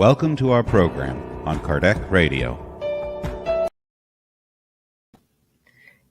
Welcome to our program on Kardec Radio.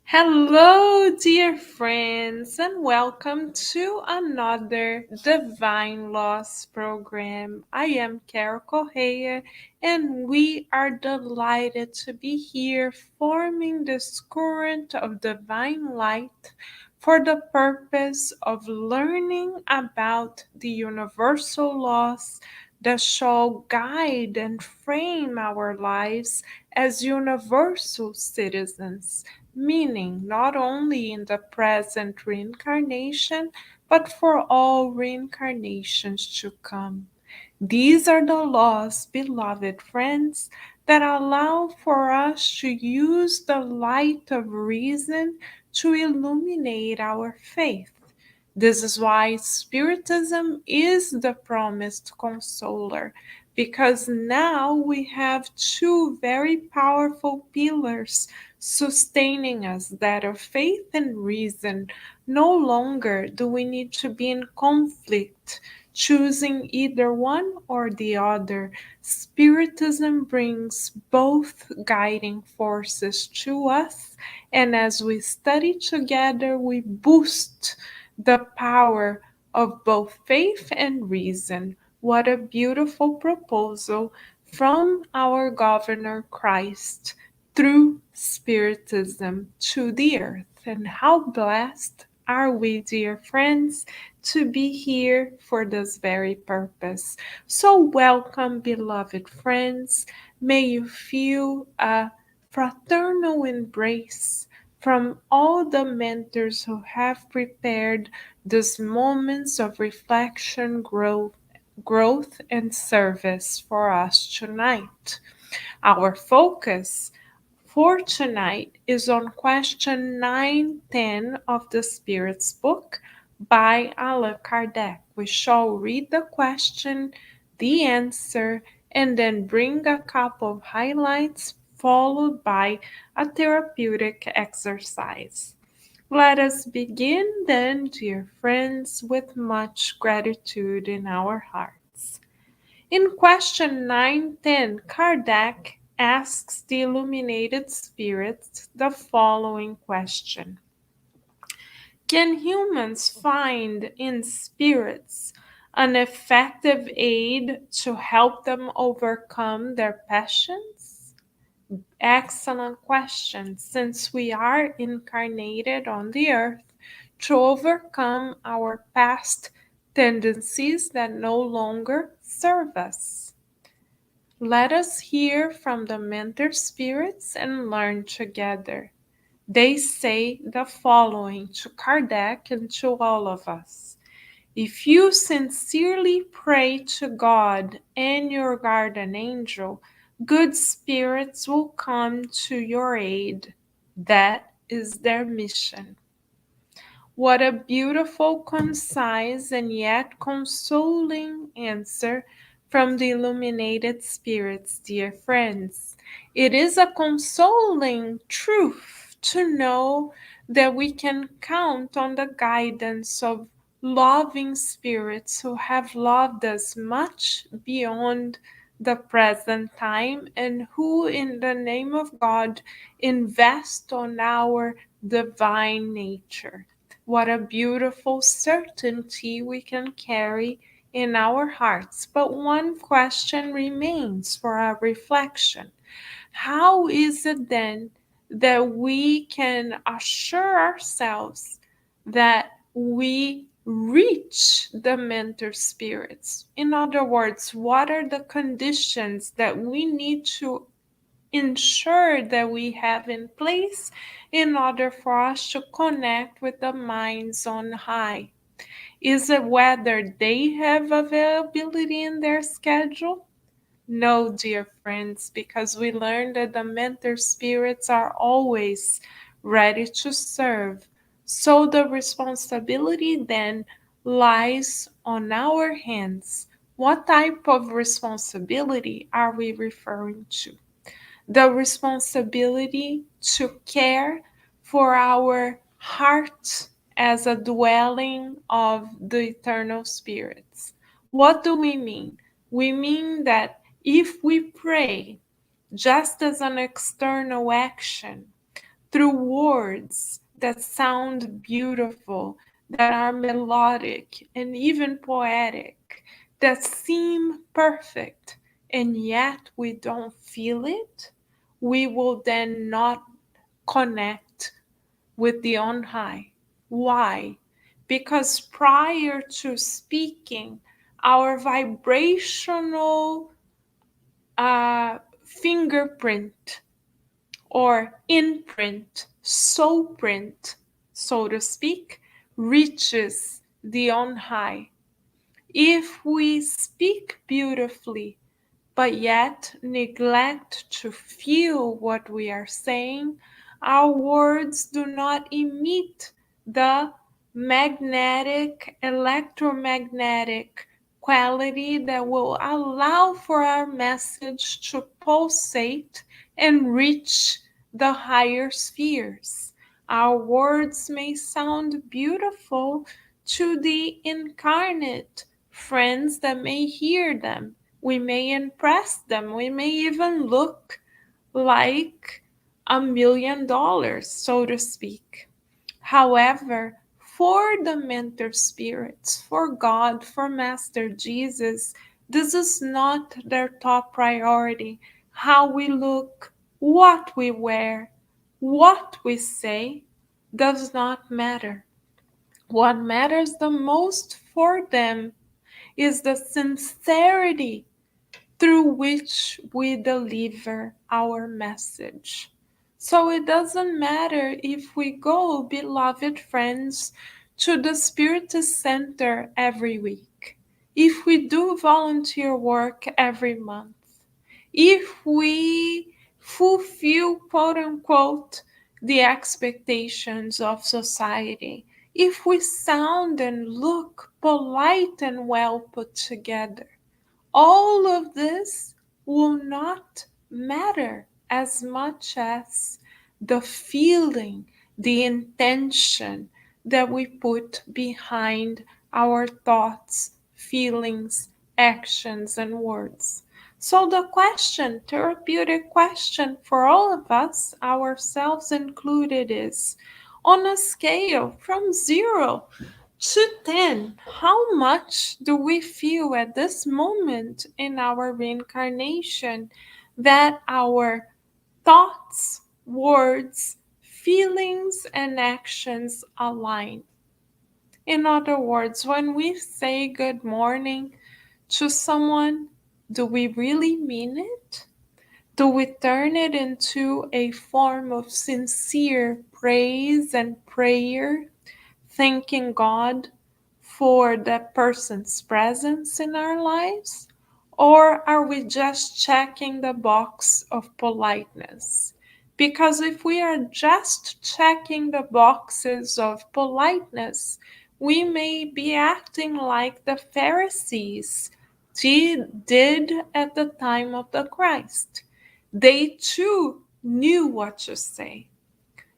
Hello, dear friends, and welcome to another Divine Loss program. I am Correa, and we are delighted to be here forming this current of divine light for the purpose of learning about the universal laws that shall guide and frame our lives as universal citizens, meaning not only in the present reincarnation, but for all reincarnations to come. These are the laws, beloved friends, that allow for us to use the light of reason to illuminate our faith. This is why Spiritism is the promised consoler, because now we have two very powerful pillars sustaining us, that of faith and reason. No longer do we need to be in conflict, choosing either one or the other. Spiritism brings both guiding forces to us, and as we study together, we boost the power of both faith and reason. What a beautiful proposal from our Governor Christ through Spiritism to the earth. And how blessed are we, dear friends, to be here for this very purpose. So, welcome, beloved friends. May you feel a fraternal embrace from all the mentors who have prepared these moments of reflection, growth and service for us tonight. Our focus for tonight is on question 910 of the Spirit's Book by Allan Kardec. We shall read the question, the answer, and then bring a couple of highlights followed by a therapeutic exercise. Let us begin then, dear friends, with much gratitude in our hearts. In question 910, Kardec asks the illuminated spirits the following question: can humans find in spirits an effective aid to help them overcome their passions? Excellent question, since we are incarnated on the earth to overcome our past tendencies that no longer serve us. Let us hear from the mentor spirits and learn together. They say the following to Kardec and to all of us: if you sincerely pray to God and your guardian angel, good spirits will come to your aid. That is their mission. What a beautiful, concise, and yet consoling answer from the illuminated spirits, dear friends. It is a consoling truth to know that we can count on the guidance of loving spirits who have loved us much beyond the present time, and who, in the name of God, invest on our divine nature. What a beautiful certainty we can carry in our hearts. But one question remains for our reflection. How is it then that we can assure ourselves that we reach the mentor spirits? In other words, what are the conditions that we need to ensure that we have in place in order for us to connect with the minds on high? Is it whether they have availability in their schedule? No, dear friends, because we learned that the mentor spirits are always ready to serve. So the responsibility then lies on our hands. What type of responsibility are we referring to? The responsibility to care for our heart as a dwelling of the eternal spirits. What do we mean? We mean that If we pray just as an external action through words that sound beautiful, that are melodic and even poetic, that seem perfect, and yet we don't feel it, we will then not connect with the on high. Why? Because prior to speaking, our vibrational fingerprint or imprint, soul print, so to speak, reaches the on high. If we speak beautifully, but yet neglect to feel what we are saying, our words do not emit the magnetic, electromagnetic quality that will allow for our message to pulsate and reach the higher spheres. Our words may sound beautiful to the incarnate friends that may hear them. We may impress them. We may even look like $1 million, so to speak. However, for the mentor spirits, for God, for Master Jesus, this is not their top priority. How we look, what we wear, what we say does not matter. What matters the most for them is the sincerity through which we deliver our message. So it doesn't matter if we go, beloved friends, to the Spiritist Center every week, if we do volunteer work every month, if we fulfill, quote unquote, the expectations of society, if we sound and look polite and well put together, all of this will not matter as much as the feeling, the intention that we put behind our thoughts, feelings, actions, and words. So, the question, therapeutic question for all of us, ourselves included, is on a scale from 0 to 10, how much do we feel at this moment in our reincarnation that our thoughts, words, feelings, and actions align? In other words, when we say good morning to someone, do we really mean it? Do we turn it into a form of sincere praise and prayer, thanking God for that person's presence in our lives? Or are we just checking the box of politeness? Because if we are just checking the boxes of politeness, we may be acting like the Pharisees did at the time of the Christ. They too knew what to say.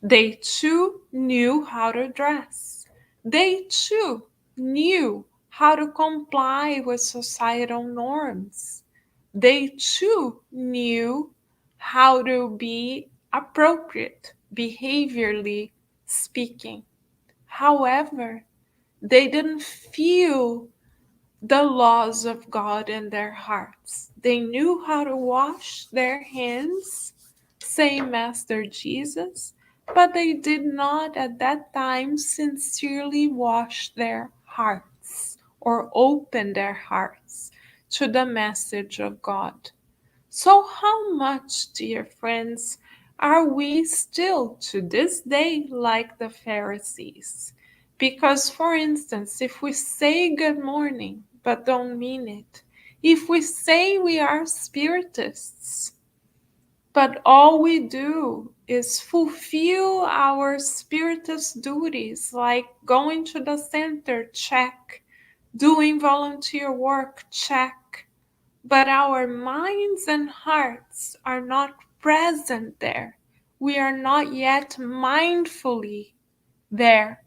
They too knew how to dress. They too knew how to comply with societal norms. They too knew how to be appropriate, behaviorally speaking. However, they didn't feel the laws of God in their hearts. They knew how to wash their hands, say Master Jesus, but they did not at that time sincerely wash their hearts or open their hearts to the message of God. So, how much, dear friends, are we still to this day like the Pharisees? Because, for instance, if we say good morning but don't mean it, if we say we are spiritists, but all we do is fulfill our spiritist duties, like going to the center, check, doing volunteer work, check, but our minds and hearts are not present there. We are not yet mindfully there.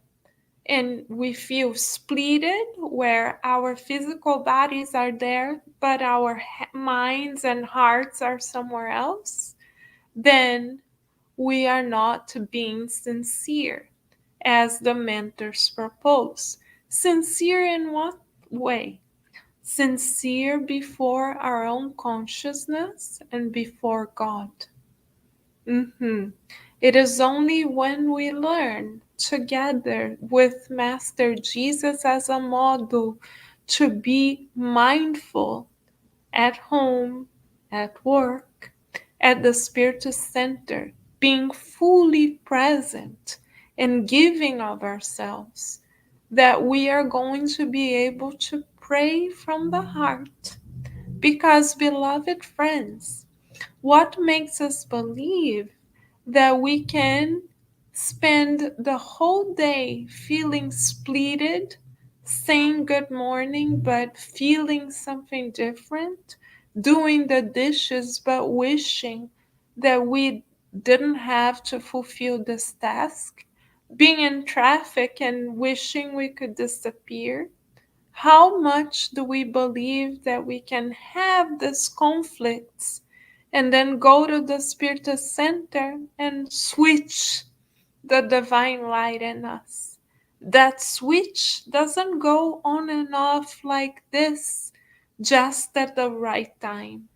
and we feel splitted where our physical bodies are there, but our minds and hearts are somewhere else, then we are not being sincere as the mentors propose. Sincere in what way? Sincere before our own consciousness and before God. It is only when we learn together with Master Jesus as a model to be mindful at home, at work, at the Spirit Center, being fully present and giving of ourselves, that we are going to be able to pray from the heart. Because, beloved friends, what makes us believe that we can spend the whole day feeling splitted, saying good morning, but feeling something different, doing the dishes, but wishing that we didn't have to fulfill this task, being in traffic and wishing we could disappear? How much do we believe that we can have these conflicts and then go to the Spirit Center and switch the divine light in us? That switch doesn't go on and off like this just at the right time.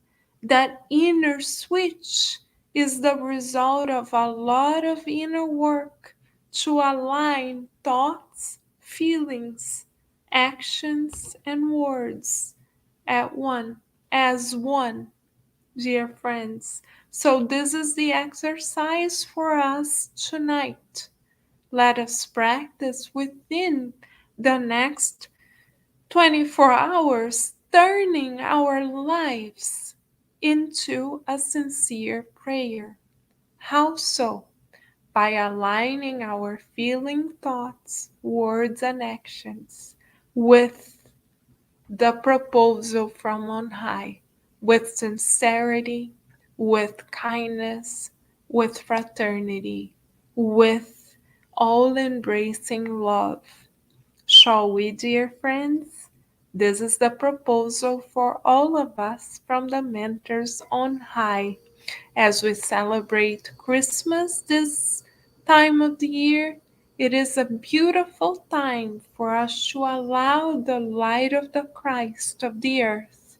That inner switch is the result of a lot of inner work to align thoughts, feelings, actions, and words at one, as one, dear friends. So, this is the exercise for us tonight. Let us practice within the next 24 hours, turning our lives into a sincere prayer. How so? By aligning our feeling, thoughts, words, and actions with the proposal from on high, with sincerity, with kindness, with fraternity, with all embracing love. Shall we, dear friends? This is the proposal for all of us from the mentors on high as we celebrate Christmas this time of the year. It is a beautiful time for us to allow the light of the Christ of the earth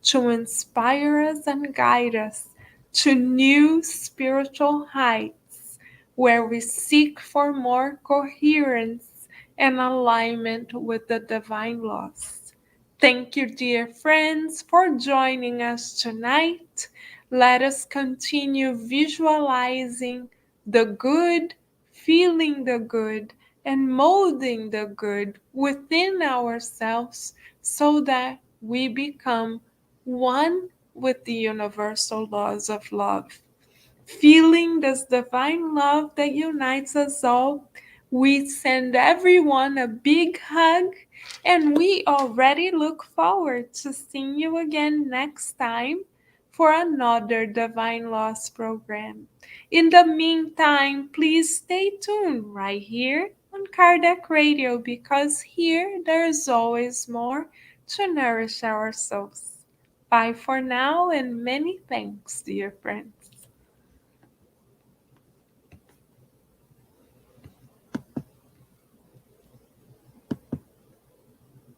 to inspire us and guide us to new spiritual heights where we seek for more coherence and alignment with the divine laws. Thank you, dear friends, for joining us tonight. Let us continue visualizing the good, feeling the good, and molding the good within ourselves so that we become one with the universal laws of love. Feeling this divine love that unites us all, we send everyone a big hug, and we already look forward to seeing you again next time for another Divine Loss program. In the meantime, please stay tuned right here on Kardec Radio, because here there's always more to nourish our souls. Bye for now, and many thanks, dear friends.